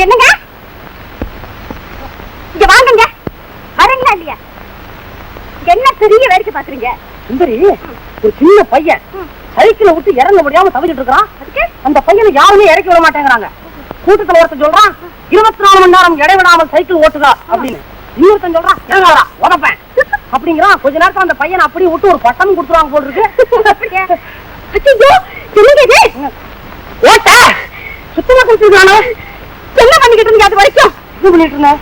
என்னங்க இங்க வாங்குங்க. வரீங்களா இல்லையா? என்ன பெரிய வேடிக்கை பாக்குறீங்க? சுந்தரி, ஒரு சின்ன பையன் சைக்கிளை விட்டு இறங்க முடியாம தவிச்சிட்டு இருக்கான். அந்த பையனை யாருமே இறக்கி விட மாட்டேங்கிறாங்க. கூட்டத்துல ஒருத்தன் சொல்றான் 24 மணி நேரம் இடைவிடாமல் சைக்கிள் ஓட்டுதா அப்படின்னு. இன்னொருத்தன் சொல்றான் இறங்காதா உதப்பேன் அப்படிங்கிறான். கொஞ்ச நேரத்துல அந்த பையனை அப்படியே விட்டு ஒரு பட்டம் கொடுத்துருவாங்க போல் இருக்கு. ஓட்ட சுத்தமா கொடுத்துருக்கானோ என்ன பண்ணிக்கிட்டு இருந்தீங்க? அது வரைக்கும் இது பண்ணிட்டு இருந்தேன்.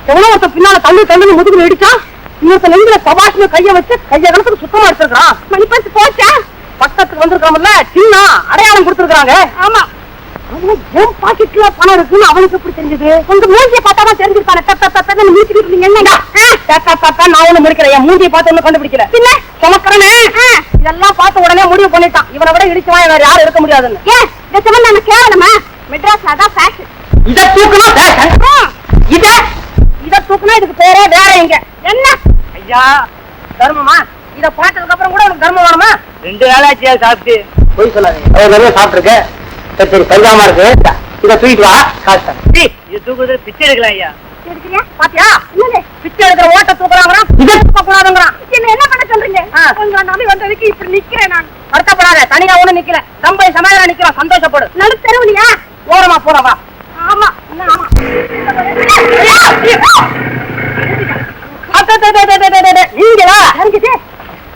எவ்வளவு ஒருத்தன் பின்னால தள்ளு முதுகுல இடிச்சான். இன்னொருத்த நெஞ்சில சபாஷ்னு கைய வச்சு கைய கணத்துக்கு சுத்தமா எடுத்துருக்கான். மணிப்பரிசு போச்சா? பக்கத்துக்கு வந்திருக்காமல்ல சின்ன அடையாளம் கொடுத்துருக்காங்க. ஆமா, என் பாக்கெட்ல பணம் இருக்குன்னு அவனுக்கு எப்படி தெரிஞ்சது? உங்க மூஞ்சியை பார்த்தாதான் தெரிஞ்சிருக்கானே. முடிச்சுக்கிட்டு இருந்தீங்க என்னங்க? நான் ஒண்ணு முடிக்கிறேன். என் மூஞ்சியை பார்த்து ஒண்ணு கண்டுபிடிக்கல. பின்ன சமக்கரனே இதெல்லாம் பார்த்த உடனே முடிவு பண்ணிட்டான். இவனை விட இடிச்சுவான் வேற யாரும் இருக்க முடியாதுன்னு. ஏன் இந்த சமம் நம்ம கேவலமா? மெட்ராஸ்ல அதான் ஃபேஷன். இத தூக்குனா ஃபேஷன். இத தூக்குனா இதுக்கு பேரே வேற எங்க? என்ன ஐயா தர்மமா? இத பார்த்ததுக்கு அப்புறம் கூட உனக்கு தர்மம் வேணுமா? 2 நாளாச்சியா சாப்பிட்டு போய் சொல்லாதீங்க. நிறைய சாப்பிட்டுருக்கேன். சரி பஞ்சாமா இருக்கு. இத தூக்கிட்டு வா. காசு இது தூக்குறது பிச்சை எடுக்கலாம் ஐயா. பாத்தியா பிச்சை எடுக்கிற ஓட்ட தூக்குறாங்கிறான். இதை தூக்க கூடாதுங்கிறான். என்ன பண்ண சொல்றீங்க? உங்களை நம்பி வந்ததுக்கு இப்படி நிக்கிறேன் நான். வருத்தப்படாத, தனியா ஒண்ணு நிக்கல. நம்ம சமையலா நிக்கிறோம். சந்தோஷப்படு. நடுத்தருவியா ஓரமா போறவா? ஆமா ஆமா. நீங்களா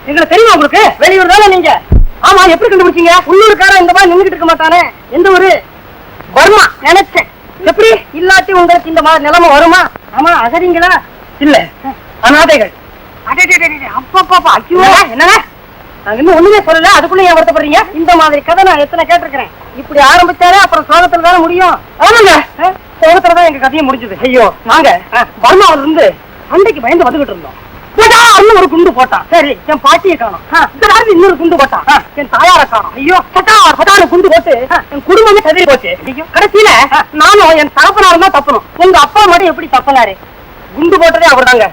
எங்களுக்கு தெரியுமா? உங்களுக்கு வெளியூர் தானே நீங்க? ஆமா, எப்படி கண்டுபிடிச்சீங்க? உள்ளூர்காரன் இந்த மாதிரி நின்றுட்டு இருக்க மாட்டானே. எந்த ஊரு? வருமா நினைச்சேன். எப்படி இல்லாட்டி உங்களுக்கு இந்த மாதிரி நிலைமை வருமா? ஆமா, அகதிங்களா? இல்ல, அநாதைகள். அப்பப்பா ஐயோ, என்ன நாங்க இன்னும் ஒண்ணுமே சொல்லல, அதுக்குள்ள ஏன் வருத்தப்படுறீங்க? இந்த மாதிரி கதை நான் எத்தனை கேட்டிருக்கிறேன். இப்படி ஆரம்பிச்சாலே அப்புறம் சோகத்துல தானே முடியும். ஆமாங்க, சோகத்துலதான் எங்க கதையை முடிஞ்சது. ஐயோ, நாங்க பர்மாவில இருந்து அண்டைக்கு பயந்து வந்துகிட்டு இருந்தோம். ஒரு குண்டு போட்டான். சரி, என் பாட்டியை காணும். இன்னொரு குண்டு போட்டான். என் தாயார காணும். ஐயோ, குண்டு போட்டு என் குடும்பமே சரி போச்சு. கடைசியில நானும் என் தகப்பனாரும் தான் தப்பணும். உங்க அப்பா மட்டும் எப்படி தப்பினாரு? குண்டு போட்டதே அவர் தாங்க.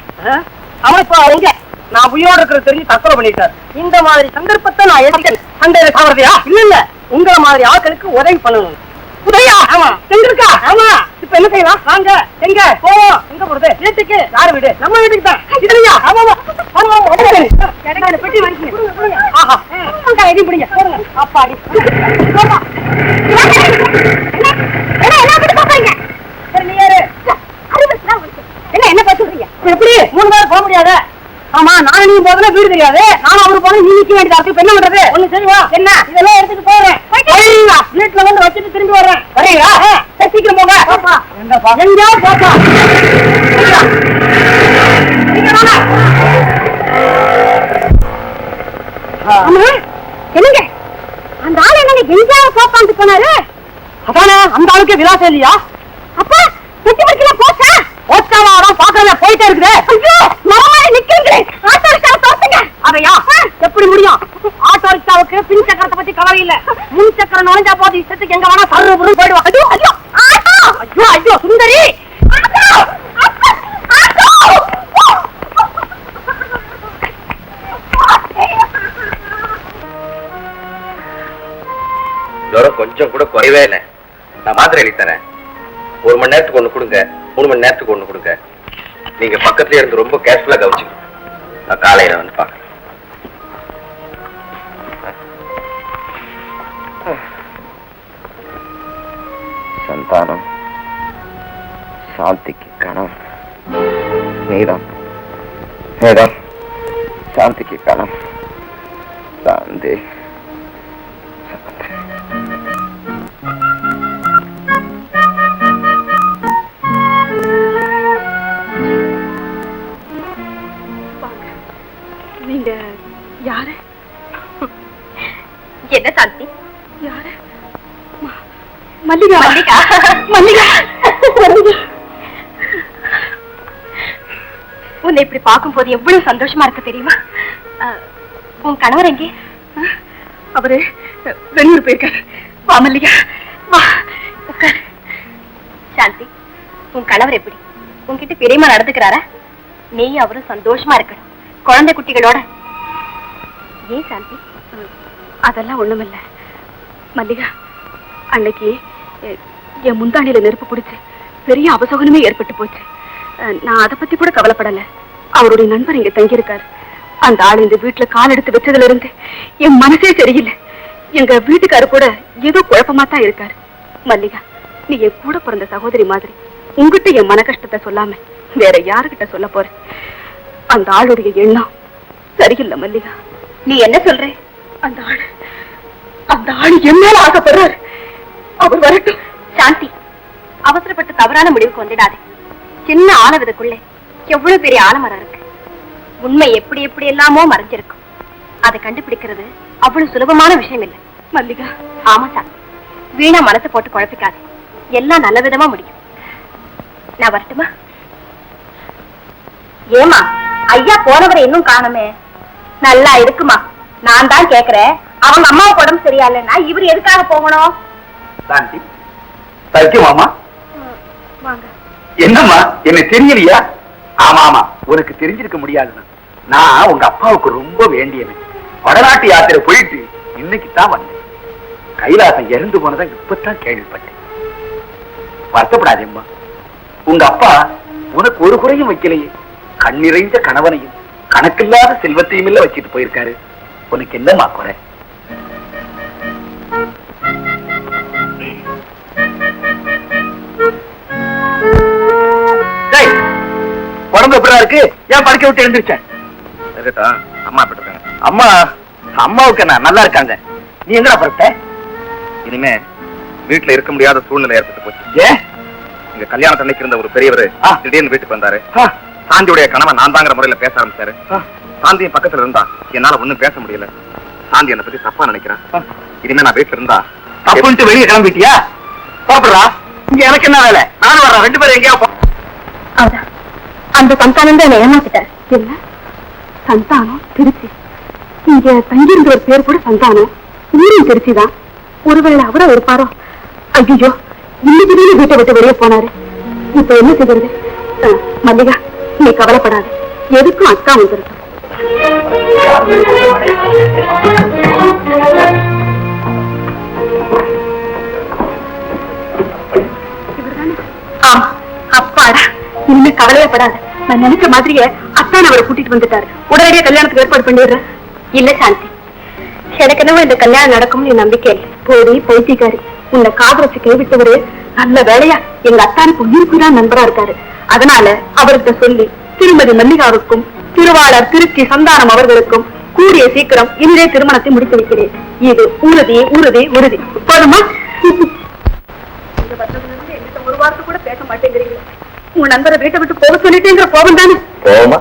அவன் இப்ப அவங்க நான் உயிரோடு இருக்கிறது தெரிஞ்சு தற்கொலை பண்ணிட்டார். இந்த மாதிரி சந்தர்ப்பத்தை நான் எதிர்க்க சண்டையில சாவறதையா? இல்ல, உங்களை மாதிரி ஆட்களுக்கு உதவி பண்ணணும். உதவியா? ஆமா. எங்க இருக்கா? ஆமா. இப்ப என்ன செய்யலாம்? வாங்க. எங்க போவோம்? எங்க போறது? வீட்டுக்கு. யாரு வீடு? நம்ம வீட்டுக்கு தான். இதுலையா? ஆமா. பெட்டி வாங்கிக்கங்க. ஆஹா, எடி பிடிங்க. அப்பாடி என்ன பார்த்து எப்படி 3 பேர் போக முடியாது? ஆமா, நானும் நீங்க போதுனா வீடு தெரியாது. நானும் அவரு போன நீ நிக்க வேண்டியதா இருக்கு. என்ன பண்றது? ஒண்ணு சரிவா? என்ன இதெல்லாம் எடுத்துட்டு போறேன். வீட்டுல வந்து வச்சுட்டு திரும்பி வர்றேன். வரீங்களா? சீக்கிரம் போங்க. எங்க பாப்பா என்னங்க அந்த ஆள் என்ன எங்கேயாவது போப்பான்னு போனாரு? அதானே, அந்த ஆளுக்கு விலாசம் இல்லையா? அப்பா பெட்டி படிக்கலாம் போச்சா? போச்சாவாதான் பாக்குறத போயிட்டே இருக்குது. ஐயோ, மரமாரி நிக்கிறீங்களே. ஆட்டோ ரிக்ஷாவை தோத்துங்க. அதையா எப்படி முடியும்? ஆட்டோ ரிக்ஷாவுக்கு பின் சக்கரத்தை பத்தி கவலை இல்ல. முன் சக்கரம் நுழைஞ்சா போது இஷ்டத்துக்கு எங்க வேணா சர்ரு புரு போயிடுவான். ஐயோ ஐயோ ஆட்டோ. ஐயோ ஐயோ சுந்தரி, கொஞ்சம் கூட குறைவே இல்லை. நான் மாத்திரை எழுதி தரேன். 1 மணி நேரத்துக்கு ஒண்ணு கொடுங்க, 3 மணி நேரத்துக்கு ஒண்ணு கொடுங்க. நீங்க பக்கத்துல இருந்து ரொம்ப கேர்ஃபுல்லா கவனிச்சுக்கணும். நான் காலையில வந்து பாக்கிறேன். சந்தானம், சாந்திக்கு கணம் நீதான். நீதான் சாந்திக்கு கணம். சாந்தி யாரு? என்ன சாந்தி? யாரு? மல்லிகா. மல்லிகா மல்லிகா உன்னை இப்படி பார்க்கும் போது எவ்வளவு சந்தோஷமா இருக்கு தெரியுமா? உன் கணவர் எங்கே? அவரு வெளியூர் போயிருக்காரு. வா மல்லிகா வா. சாந்தி, உன் கணவர் எப்படி? உன்கிட்ட பெரியமா நடந்துக்கிறாரா? நீ அவரும் சந்தோஷமா இருக்கணும், குழந்தை குட்டிகளோட. ஏன் சாந்தி? அதெல்லாம் ஒண்ணுமில்ல மல்லிகா. அன்னைக்கு என் முந்தாணியில நெருப்பு பிடிச்சு பெரிய அபசகுனமே ஏற்பட்டு போச்சு. நான் அதை பத்தி கூட கவலைப்படல. அவருடைய நண்பர் இங்க தங்கியிருக்காரு. அந்த ஆள் இந்த வீட்டுல கால் எடுத்து வச்சதுல இருந்து என் மனசே சரியில்லை. எங்க வீட்டுக்காரு கூட ஏதோ குழப்பமா தான் இருக்காரு. மல்லிகா, நீ என் கூட பிறந்த சகோதரி மாதிரி உங்ககிட்ட என் மன கஷ்டத்தை சொல்லாம வேற யாருகிட்ட சொல்ல போற? அந்த ஆளுடைய எண்ணம் சரியில்லை மல்லிகா. நீ என்ன சொல்ற? அந்த ஆளு என் மேல ஆசைப்படுறாரு. அவர் வரட்டும். சாந்தி, அவசரப்பட்டு தவறான முடிவுக்கு வந்துடாதே. சின்ன ஆலவதுக்குள்ளே எவ்வளவு பெரிய ஆலமரம் இருக்கு. உண்மை எப்படி எப்படி எல்லாமோ மறைஞ்சிருக்கும். அதை கண்டுபிடிக்கிறது அவ்வளவு சுலபமான விஷயம் இல்லை மல்லிகா. ஆமா சாந்தி, வீணா மனசை போட்டு குழப்பிக்காது. எல்லாம் நல்ல விதமா முடியும். நான் வரட்டுமா? ஏமா ஐயா போனவரை இன்னும் காணுமே? நல்லா இருக்குமா. நான் தான் கேக்குறேன், அவங்க அம்மாவுக்கு உடம்பு சரியாயில்லைன்னா இவர் எதுக்காக போகணும்? சாந்தி, சத்தியமாமா? வாங்க. என்னம்மா, என்ன தெரியலையா? ஆமா ஆமா, உனக்கு தெரிஞ்சிருக்க முடியாதுன்னு. நான் உங்க அப்பாவுக்கு ரொம்ப வேண்டியவன். வடநாட்டு யாத்திரை போயிட்டு இன்னைக்கு தான் வந்தேன். கைலாசம் இறந்து போனதை இப்பதான் கேள்விப்பட்டேன். வருத்தப்படாதேம்மா. உங்க அப்பா உனக்கு ஒரு குறையும் வைக்கலையே. கண்ணிறைந்த கணவனையும் கணக்கில்லாத செல்வத்தையும் இல்ல வச்சுட்டு போயிருக்காரு. உனக்கு என்னம்மா குறை? உடம்பு எப்படா இருக்கு? ஏன் படுக்க விட்டு எழுந்திருச்சேன்? அம்மா இருக்காங்க. அம்மா அம்மாவுக்கு என்ன நல்லா இருக்காங்க. நீ எங்கடா படுத்த? இனிமே வீட்டுல இருக்க முடியாத சூழ்நிலை ஏற்பட்டு போச்சு. ஏன்? இங்க கல்யாணம் அன்னைக்கு இருந்த ஒரு பெரியவர் திடீர்னு வீட்டுக்கு வந்தாரு. சாந்தியுடைய கணவன் நான் தாங்கிற முறையில பேச ஆரம்பிச்சாரு. சாந்தியும் பக்கத்துல இருந்தா என்னால ஒண்ணும் பேச முடியல. சாந்தி என்னை பத்தி தப்பா நினைக்கிறேன். இனிமே நான் வீட்டுல இருந்தா தப்புன்ட்டு வெளியே கிளம்பிட்டியா? பாப்புறா, இங்க எனக்கு என்ன வேலை? நானும் வர்றேன். ரெண்டு பேரும் எங்கேயா போ. அதான் அந்த சந்தானம் தான் என்ன ஏமாத்திட்டார். என்ன சந்தானம்? திருச்சி. இங்க தங்கியிருந்த ஒரு பேர் கூட சந்தானம். ஊரும் திருச்சிதான். ஒருவேளை அவரா இருப்பாரோ? ஐயோ, இன்னைக்கு வீட்டை விட்டு வெளியே போனாரு. இப்ப என்ன செய்கிறது? மல்லிகா, நீ கவலைப்படாது. எதுக்கும் அக்கா வந்துருக்கும். ஆமா, அப்பாடா, இனிமே கவலையப்படாது. நான் நினைச்ச மாதிரியே அத்தான் அவரை கூட்டிட்டு வந்துட்டாரு. உடனடியே கல்யாணத்துக்கு ஏற்பாடு பண்ணிடுறேன். இல்ல சாந்தி, எனக்கு என்னவோ இந்த கல்யாணம் நடக்கும்னு நம்பிக்கை இல்லை. போடி போய்த்திக்காரு. உன்னை காதலிச்சு கைவிட்டவரு நல்ல வேலையா எங்க அத்தானுக்கு உயிருக்குதான் நண்பரா இருக்காரு. அதனால அவர்கிட்ட சொல்லி திருமதி மல்லிகாவுக்கும் திருவாளர் திருச்சி சந்தானம் அவர்களுக்கும் கூடிய சீக்கிரம் இன்றே திருமணத்தை முடித்து வைக்கிறேன். இது உறுதி உறுதி உறுதி. போதுமா? என்கிட்ட ஒரு வார்த்தை கூட பேச மாட்டேங்கிறீங்க. உங்க நண்பரை வீட்டை விட்டு போக சொல்லிட்டேங்கிற கோபம் தானே? போமா,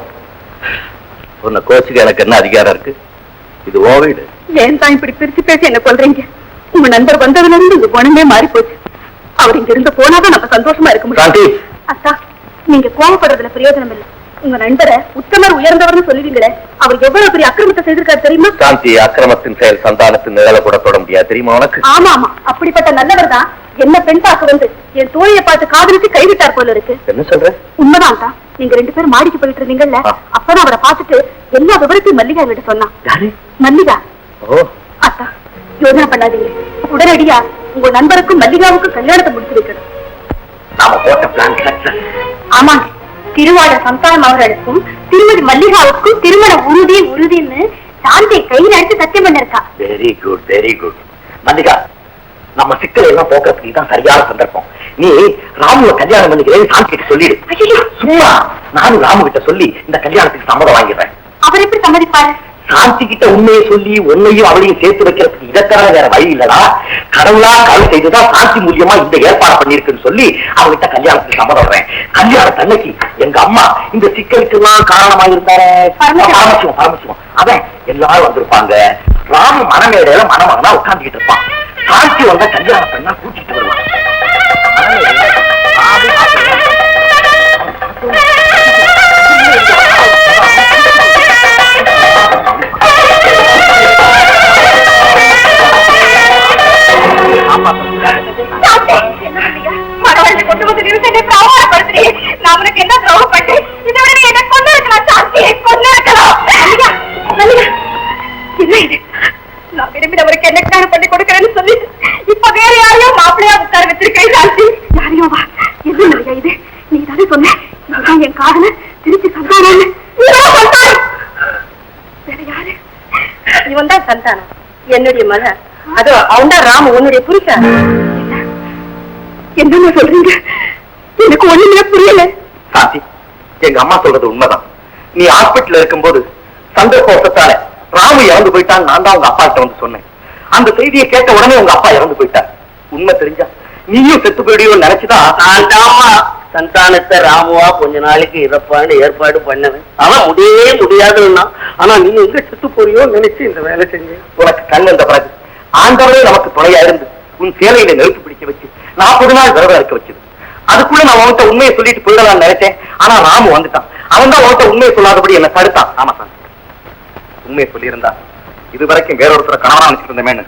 உன்னை கோச்சுக்கு எனக்கு என்ன அதிகாரம் இருக்கு? இது ஓ வீடு. ஏன் தான் இப்படி பிரிச்சு பேசி என்ன கொள்றீங்க? உங்க நண்பர் வந்ததுல இருந்து இந்த குணமே மாறி போச்சு. அவர் இங்க இருந்து போனாதான் நம்ம சந்தோஷமா இருக்க முடியும். அத்தா, நீங்க கோபப்படுறதுல பிரயோஜனம் இல்லை. உங்க நண்பரை உத்தமர் உயர்ந்தவர்னு சொல்லுவீங்களே, அவர் எவ்வளவு பெரிய அக்கிரமத்தை செய்திருக்காரு தெரியுமா? சாந்தி, அக்கிரமத்தின் செயல் சந்தானத்தின் நிழல கூட தொட முடியாது தெரியுமா உனக்கு? ஆமா ஆமா, அப்படிப்பட்ட நல்லவர் தான் என்ன பெண் பார்க்க வந்து என் தோழியை பார்த்து காதலிச்சு கைவிட்டார் போல இருக்கு. என்ன சொல்ற? உண்மைதான் தான். நீங்க ரெண்டு பேரும் மாடிக்கு போயிட்டு இருந்தீங்கல்ல, அப்பதான் அவரை பார்த்துட்டு எல்லா விவரத்தையும் மல்லிகா கிட்ட சொன்னான். மல்லிகா? ஓ அத்தா, யோசனை பண்ணாதீங்க. உடனடியா உங்க நண்பருக்கும் மல்லிகாவுக்கும் கல்யாணத்தை முடிச்சு வைக்கணும். நாம போட்ட பிளான் சக்சஸ். ஆமாங்க, திருவாளர் சந்தானம் அவர்களுக்கும் திருமதி மல்லிகாவுக்கும் திருமண உறுதி உறுதின்னு சாந்தி கையில் அடிச்சு சத்தியம் பண்ணிருக்கா. Very good very good. Mallika, நம்ம சிக்கல் எல்லாம் போக்குறதுக்கு தான் சரியான சந்தர்ப்பம். நீ ராமுவை கல்யாணம் பண்ணிக்கிறேன் சாந்தி கிட்ட சொல்லிடு. சும்மா நானும் ராமு கிட்ட சொல்லி இந்த கல்யாணத்துக்கு சம்மதம் வாங்கிடுறேன். அவர் எப்படி சம்மதிப்பாரு? சாந்தி கிட்ட உண்மையை சொல்லி உன்னையும் அவளையும் சேர்த்து வைக்கிறதுக்கு இதற்கான வேற வழி இல்லடா. கடவுளா கால் செய்துதான் சாந்தி மூலியமா இந்த ஏற்பாடு பண்ணிருக்குன்னு சொல்லி அவகிட்ட கல்யாணத்துக்கு சம்மதம். கல்யாணத்து அன்னைக்கு எங்க அம்மா இந்த சிக்கலுக்கு எல்லாம் காரணமா இருந்தாரு பரமசிவம். பரமசிவம் அவன் எல்லாரும் வந்திருப்பாங்க. ராம மனமேடையில மணமகனா உட்காந்துக்கிட்டு இருப்பான். சாந்தி வந்தா கல்யாணம் பண்ணா கூட்டிட்டு வருவான். அவருக்கு என்ன கல்யாணம் பண்ணி கொடுக்கறேன்னு சொல்லி இப்ப வேற யாரையோ மாப்பிள்ளையா உட்கார வச்சிருக்கேன். யாரையோவா? என்ன சந்தானம் என்னுடைய மகன். அதோ அவன்தான் ராமு உன்னுடைய புருஷன். என்னமா சொல்றீங்க? எனக்கு ஒண்ணுமே புரியல. சாந்தி, எங்க அம்மா சொல்றது உண்மைதான். நீ ஹாஸ்பிட்டல் இருக்கும்போது சந்தர்ப்பத்தால ராமு இறந்து போயிட்டான். நான் தான் உங்க அப்பா கிட்ட வந்து சொன்னேன். அந்த செய்தியை கேட்ட உடனே உங்க அப்பா இறந்து போயிட்டார். உண்மை தெரிஞ்சா நீயும் செத்து போயிடுவோம் நினைச்சுதான் சந்தானத்தை ராமுவா கொஞ்ச நாளைக்கு இறப்பான்னு ஏற்பாடு பண்ணவன். ஆனா முடியவே முடியாதுன்னா, ஆனா நீ எங்க செத்து போறியோ நினைச்சு இந்த வேலை செஞ்சு. உனக்கு கண் வந்த பிறகு ஆண்டவரே நமக்கு துணையா இருந்து உன் சேலையில நெருப்பு பிடிக்க வச்சு 40 நாள் விரதம் இருக்க வச்சது. அதுக்குள்ள நான் உன்கிட்ட உண்மையை சொல்லிட்டு போயிடலாம்னு நினைச்சேன். ஆனா ராமு வந்துட்டான். அவன் தான் உன்கிட்ட உண்மையை சொல்லாதபடி என்ன தடுத்தான். ஆமா சார், உண்மையை சொல்லியிருந்தா இதுவரைக்கும் வேறொருத்தர கணவனா நினைச்சிட்டு இருந்தமேன்னு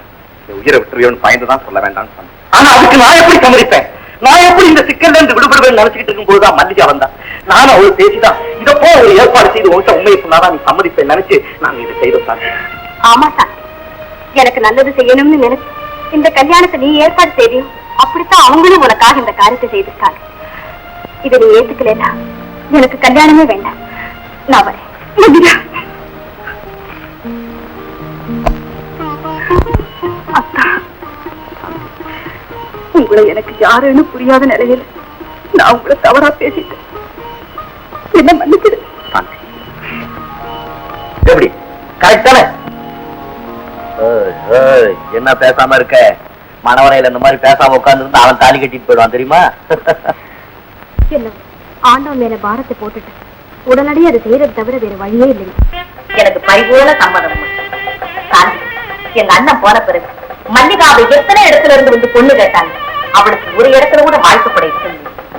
உயிரை விட்டுருவியோன்னு பயந்துதான் சொல்ல வேண்டாம்னு சொன்னேன். ஆனா அதுக்கு நான் எப்படி சம்மதிப்பேன்? நான் எப்படி இந்த சிக்கல்ல இருந்து விடுபடுவேன்னு நினைச்சுக்கிட்டு இருக்கும் போதுதான் மல்லிகா வந்தா. நானும் அவளு பேசிதான் இதப்போ ஒரு ஏற்பாடு செய்து உங்கள்கிட்ட உண்மையை சொன்னாதான் நீ சம்மதிப்பேன் நினைச்சு நாங்க இதை செய்தோம் சார். ஆமா சார், எனக்கு நல்லது செய்யணும்னு நினைச்சு இந்த கல்யாணத்தை நீ ஏற்பாடு செய்தியும் அப்படித்தான் அவங்களும் உனக்காக இந்த காரியத்தை செய்திருக்காங்க. இதை நீ ஏத்துக்கலன்னா எனக்கு கல்யாணமே வேண்டாம். நான் வரேன். அத்தா, உங்களை எனக்கு யாருன்னு புரியாத நிலையில் நான் உங்களை தவறா பேசிட்டேன். என்ன மன்னிச்சிடு. எப்படி கரெக்ட் தானே? என்ன பேசாம இருக்க? மணவரையில இந்த மாதிரி பேசாம உட்கார்ந்து அவன் தாலி கட்டிட்டு போயிடுவான் தெரியுமா? என்ன ஆண்டவன் மேல பாரத்தை போட்டுட்டு உடனடியே அதை செய்யறது தவிர வேற வழியே இல்லைங்க. எனக்கு பரிபூர்ண சம்மதம். எங்க அண்ணன் போன பிறகு மல்லிகாவை எத்தனை இடத்துல இருந்து வந்து பொண்ணு கேட்டாங்க. அவளுக்கு ஒரு இடத்துல கூட வாழ்க்கப்பட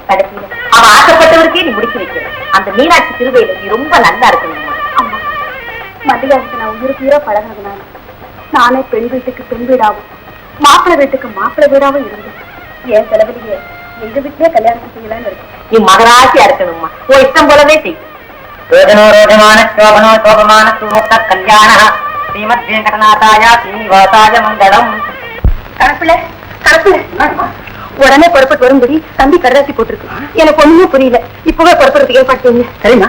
கடைசியில அவ ஆசைப்பட்டவருக்கே நீ முடிச்சு வைக்கிற. அந்த மீனாட்சி திருவையில நீ ரொம்ப நல்லா இருக்கணும். அம்மா, மல்லிகாவுக்கு நான் உயிருக்கு பழகினதுனால நானே பெண் வீட்டுக்கு பெண் வீடாவும் மாப்பிள்ளை வீட்டுக்கு மாப்பிள்ளை வீடாவும் இருந்தேன். என் செலவிலேயே எங்க வீட்டிலே கல்யாணம் செய்யலான்னு இருக்கு. நீ மகராசியா இருக்கணும்மா. உன் இஷ்டம் போலவே செய். ரோஜனோரோஜமான சோபனோ சோபமான சுமுக்த கல்யாண ஸ்ரீமத் வெங்கடநாதாய ஸ்ரீனிவாசாய மங்களம். கணக்குல உடனே புறப்பட்டு வரும்படி தம்பி கடைசி போட்டிருக்கு. எனக்கு ஒண்ணுமே புரியல. இப்பவே புறப்படுறதுக்கு ஏற்பாடு செய்யுங்க. சரிண்ணா.